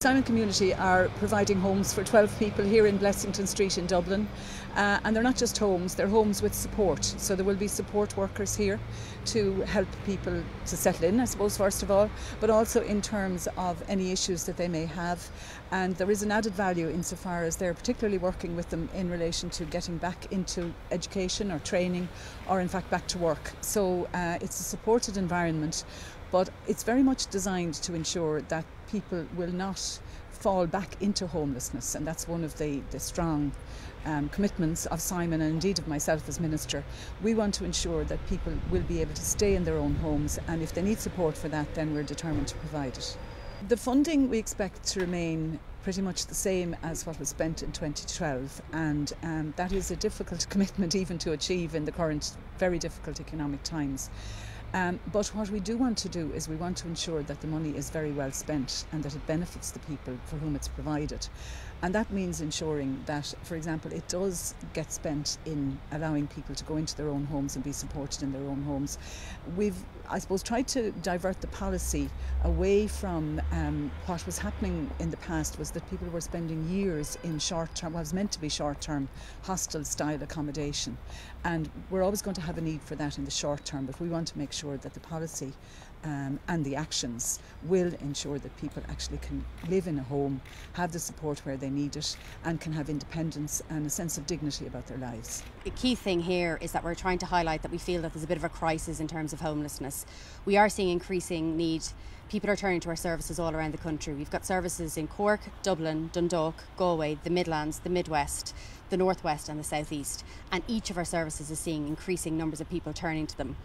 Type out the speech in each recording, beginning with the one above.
Simon Community are providing homes for 12 people here in Blessington Street in Dublin, and they're not just homes, they're homes with support. So there will be support workers here to help people to settle in, I suppose, first of all, but also in terms of any issues that they may have. And there is an added value insofar as they're particularly working with them in relation to getting back into education or training, or in fact back to work. So it's a supported environment, but it's very much designed to ensure that people will not fall back into homelessness, and that's one of the strong commitments of Simon and indeed of myself as Minister. We want to ensure that people will be able to stay in their own homes, and if they need support for that, then we're determined to provide it. The funding we expect to remain pretty much the same as what was spent in 2012, and that is a difficult commitment even to achieve in the current very difficult economic times. But what we do want to do is we want to ensure that the money is very well spent and that it benefits the people for whom it's provided. And that means ensuring that, for example, it does get spent in allowing people to go into their own homes and be supported in their own homes. We've, I suppose, tried to divert the policy away from what was happening in the past, was that people were spending years in short-term, what was meant to be short-term, hostel-style accommodation. And we're always going to have a need for that in the short term, but we want to make sure that the policy and the actions will ensure that people actually can live in a home, have the support where they need it, and can have independence and a sense of dignity about their lives. The key thing here is that we're trying to highlight that we feel that there's a bit of a crisis in terms of homelessness. We are seeing increasing need. People are turning to our services all around the country. We've got services in Cork, Dublin, Dundalk, Galway, the Midlands, the Midwest, the Northwest and the Southeast. And each of our services is seeing increasing numbers of people turning to them.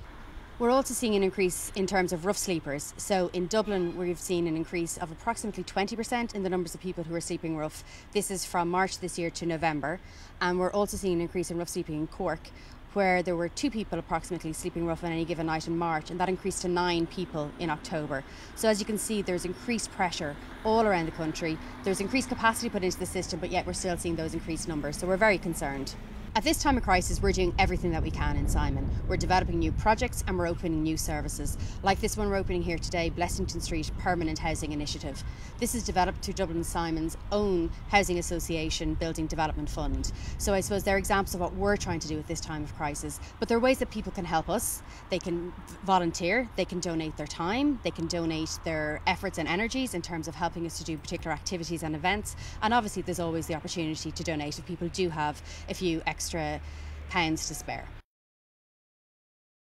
We're also seeing an increase in terms of rough sleepers. So in Dublin, we've seen an increase of approximately 20% in the numbers of people who are sleeping rough. This is from March this year to November. And we're also seeing an increase in rough sleeping in Cork, where there were 2 people approximately sleeping rough on any given night in March, and that increased to 9 people in October. So as you can see, there's increased pressure all around the country. There's increased capacity put into the system, but yet we're still seeing those increased numbers. So we're very concerned. At this time of crisis, we're doing everything that we can in Simon. We're developing new projects and we're opening new services. Like this one we're opening here today, Blessington Street Permanent Housing Initiative. This is developed through Dublin Simon's own Housing Association Building Development Fund. So I suppose they're examples of what we're trying to do at this time of crisis. But there are ways that people can help us. They can volunteer, they can donate their time, they can donate their efforts and energies in terms of helping us to do particular activities and events. And obviously there's always the opportunity to donate if people do have a few extra pounds to spare.